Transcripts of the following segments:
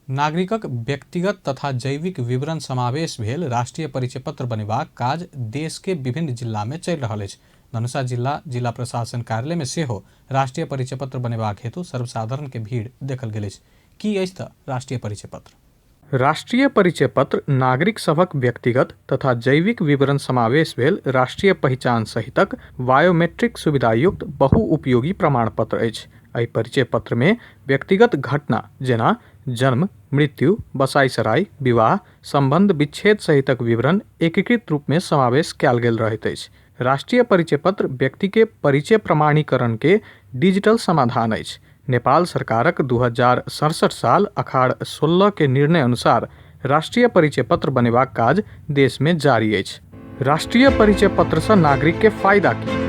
नागरिकक व्यक्तिगत तथा जैविक विवरण समावेश भेल राष्ट्रीय परिचय पत्र बनेबाक काज देश के विभिन्न जिला में चलि रहल अछि। धनुषा जिला प्रशासन कार्यालय में सेहो राष्ट्रीय परिचय पत्र बनेबाक हेतु सर्वसाधारण के भीड़ देखल गेल अछि। की अछि तऽ राष्ट्रीय परिचय पत्र? राष्ट्रीय परिचय पत्र नागरिक सभक व्यक्तिगत तथा जैविक विवरण समावेश भेल राष्ट्रीय पहचान सहितक बायोमेट्रिक सुविधायुक्त बहुउपयोगी प्रमाण पत्र अछि। एहि परिचय पत्र में व्यक्तिगत घटना जेना जन्म, मृत्यु, बसाईसराई, विवाह, संबंध विच्छेद सहितक विवरण एकीकृत रूप में समावेश कयल गेल रहैत अछि। राष्ट्रीय परिचय पत्र व्यक्ति के परिचय प्रमाणीकरण के डिजिटल समाधान अछि। नेपाल सरकारक 2067 साल अखाड़ 16 के निर्णय अनुसार राष्ट्रीय परिचय पत्र बनेबाक काज देश में जारी अछि। राष्ट्रीय परिचय पत्र से नागरिक के फायदा की?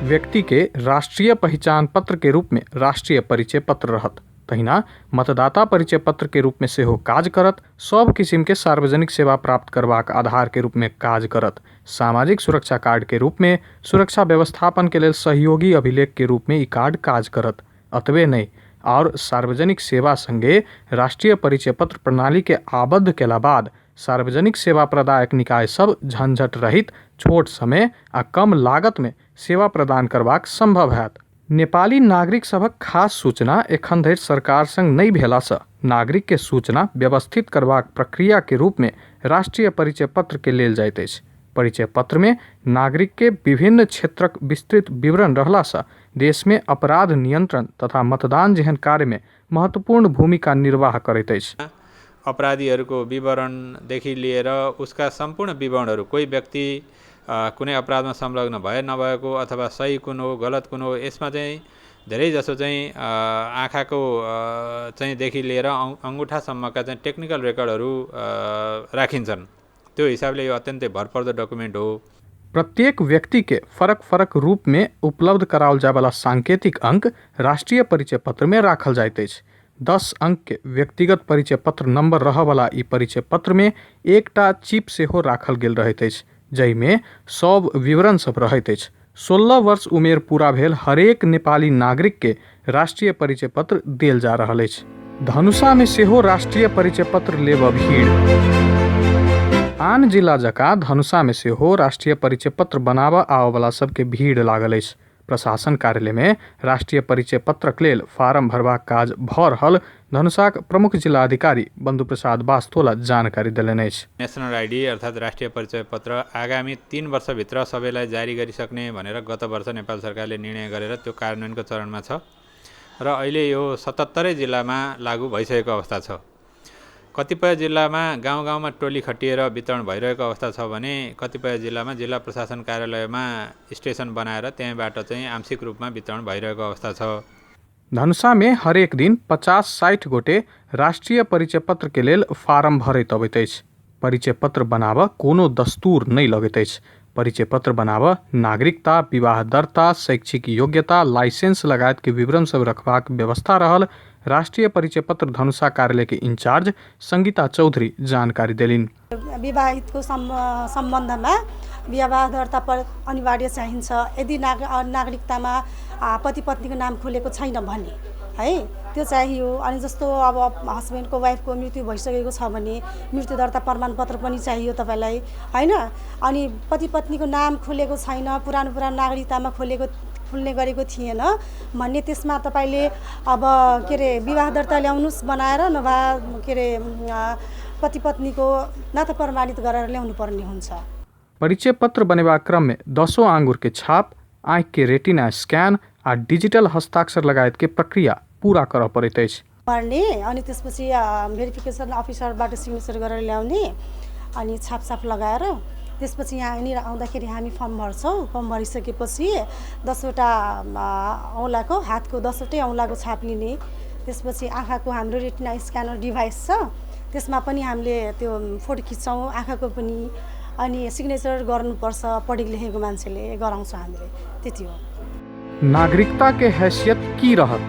व्यक्ति के राष्ट्रीय पहचान पत्र के रूप में राष्ट्रीय परिचय पत्र रहत, तहिना मतदाता परिचय पत्र के रूप में सेहो काज करत। सब किस्म के सार्वजनिक सेवा प्राप्त करबाक आधार के रूप में काज करत। सामाजिक सुरक्षा कार्ड के रूप में सुरक्षा व्यवस्थापन के लेल सहयोगी अभिलेख के रूप में ई कार्ड काज करत। अतबे नहीं और सार्वजनिक सेवा संगे राष्ट्रीय परिचय पत्र प्रणाली के आबद्ध केला बाद सार्वजनिक सेवा प्रदायक निकाय सब झंझट रहित, छोट समय आ कम लागत में सेवा प्रदान करबाक संभव हैत। नेपाली नागरिक सभक खास सूचना एखन धरि सरकार संग नहीं भेला सँ नागरिक के सूचना व्यवस्थित करबाक प्रक्रिया के रूप में राष्ट्रीय परिचय पत्र के लेल जाइत अछि। परिचय पत्र में नागरिक के विभिन्न क्षेत्रक विस्तृत विवरण रहला सँ देश में अपराध नियंत्रण तथा मतदान जेहन कार्य में महत्वपूर्ण भूमिका निर्वाह करैत अछि। अपराधीहरूको विवरणदेखि लिएर उसका सम्पूर्ण विवरणहरू, कोही व्यक्ति कुनै अपराधमा संलग्न भए नभएको अथवा सही कुन हो गलत कुन हो, यसमा चाहिँ धेरै जसो चाहिँ आँखाको चाहिँ देखि लिएर अंगूठासम्मका चाहिँ टेक्निकल रेकर्डहरू राखिन्छन्। त्यो हिसाबले यो अत्यन्तै भरपर्दो डकुमेन्ट हो। प्रत्येक व्यक्ति के फरक फरक रूप में उपलब्ध कराओल जाय वाला सांकेतिक अंक राष्ट्रीय परिचय पत्र में राखल जाइत अछि। 10 अंक के व्यक्तिगत परिचय पत्र नंबर रह वाला ई परिचय पत्र में एकटा चिप सेहो राखल गेल रहैत अछि, जहि में सब विवरण सब रहैत अछि। 16 वर्ष उमेर पूरा भेल हरेक नेपाली नागरिक के राष्ट्रीय परिचय पत्र देल जा रहल अछि। धनुषा में सेहो राष्ट्रीय परिचय पत्र लेब भीड़। आन जिला जकाँ धनुषा में सेहो राष्ट्रीय परिचय पत्र बनाबऽ आबऽ वाला सबके भीड़ लागल अछि। प्रशासन कार्यालय में राष्ट्रीय परिचय पत्रक लेल फारम भरबाक काज भऽ रहल धनुषाक प्रमुख जिलाधिकारी बंधु प्रसाद वास्तोला जानकारी देलनि अछि। नेशनल आईडी अर्थात राष्ट्रिय परिचय पत्र आगामी 3 वर्षभित्र सबैलाई जारी गरिसक्ने भनेर गत वर्ष नेपाल सरकारले निर्णय गरेर त्यो कार्यान्वयनको चरणमा छ र अहिले यो 77 जिल्लामा लागू भइसकेको अवस्था छ। कतिपय जिल्लामा गाउँ-गाउँमा टोली खटिएर वितरण भइरहेको अवस्था छ भने कतिपय जिल्लामा जिल्ला प्रशासन कार्यालयमा स्टेसन बनाएर त्यहीँबाट चाहिँ आंशिक रूपमा वितरण भइरहेको अवस्था छ। धनुषा में हरेक दिन 50-60 गोटे राष्ट्रीय परिचय पत्र के लेल फारम भरैत अबैत अछि। परिचय पत्र बनाबऽ कोनो दस्तूर नहीं लगैत अछि। परिचय पत्र बनाबऽ नागरिकता, विवाह दर्ता, शैक्षिक योग्यता, लाइसेंस लगायत के विवरण सब रखबाक व्यवस्था रहल। राष्ट्रीय परिचय पत्र धनुषा कार्यालय के इंचार्ज संगीता चौधरी जानकारी देलिन्। विवाहितको सम्बन्धमा विवाह दर्ता पर अनिवार्य चाहिन्छ। यदि नागरिकतामा पति पत्नीको नाम खुलेको छैन भने है त्यो चाहियो। अनि जस्तो अब हस्बेन्डको वाइफको मृत्यु भइसकेको छ भने मृत्यु दर्ता प्रमाणपत्र पनि चाहियो तपाईलाई हैन। अनि पति पत्नीको नाम खुलेको छैन, पुरानो नागरिकतामा खुल्ने गरेको थिएन भन्ने त्यसमा तपाईले अब के रे विवाह दर्ता ल्याउनुस् बनाएर नभए के रे पति पत्नीको नाता प्रमाणित गरेर ल्याउनु पर्ने हुन्छ। परिचय पत्र बनेबाक क्रम में 10 आंगुर के छाप, आँख के रेटिना स्कैन आ डिजिटल हस्ताक्षर लगायत के प्रक्रिया पूरा करऽ पड़ैत अछि। पर्ने अनि त्यसपछि भेरिफिकेसन अफिसरबाट सिग्नेचर गरेर ल्याउने अनि छापछाप लगाएर त्यसपछि यहाँ आउँदाखेरि हामी फर्म भर्छौँ। फर्म भरिसकेपछि 10वटा औँलाको हातको 10वटै औँलाको छाप लिने। त्यसपछि आँखाको हाम्रो रेटिना स्क्यानर डिभाइस छ, त्यसमा पनि हामीले त्यो फोटो खिच्छौँ आँखाको पनि। अनि सिग्नेचर गर्नुपर्छ, पढेको लेखेको मान्छेले गराउँछ हामीले, त्यति हो। नागरिकता के हैसियत की रहत?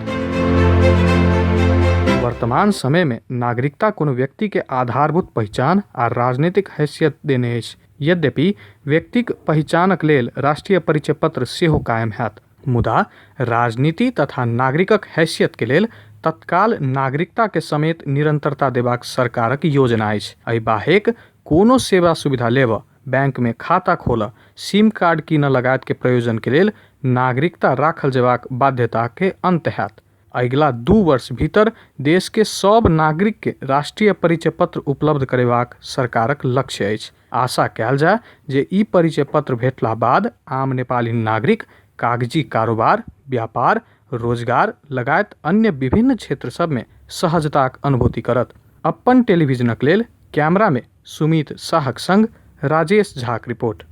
वर्तमान समय में नागरिकता कोनो व्यक्ति के आधारभूत पहचान आ राजनीतिक हैसियत देने अछि। यद्यपि व्यक्तिक पहचानक लेल राष्ट्रीय परिचय पत्र सेहो कायम हैत, मुदा राजनीति तथा नागरिकक हैसियत के लेल तत्काल नागरिकता के समेत निरंतरता देबाक सरकारक योजना अछि। एहि बाहेक कोनो सेवा सुविधा लेब, बैंक में खाता खोल, सिम कार्ड कीन लगायत के प्रयोजन के लेल नागरिकता राखल जेबाक बाध्यता के अंत हैत। अगिला 2 वर्ष भीतर देश के सब नागरिक के राष्ट्रीय परिचय पत्र उपलब्ध करेबाक सरकारक लक्ष्य अछि। आशा कयल जाय जे ई परिचय पत्र भेटला बाद आम नेपाली नागरिक कागजी कारोबार, व्यापार, रोजगार लगायत अन्य विभिन्न क्षेत्र सब में सहजताक अनुभूति करत। अपन टेलीविजनक लेल कैमरा में सुमित शाहक संग राजेश झाक रिपोर्ट।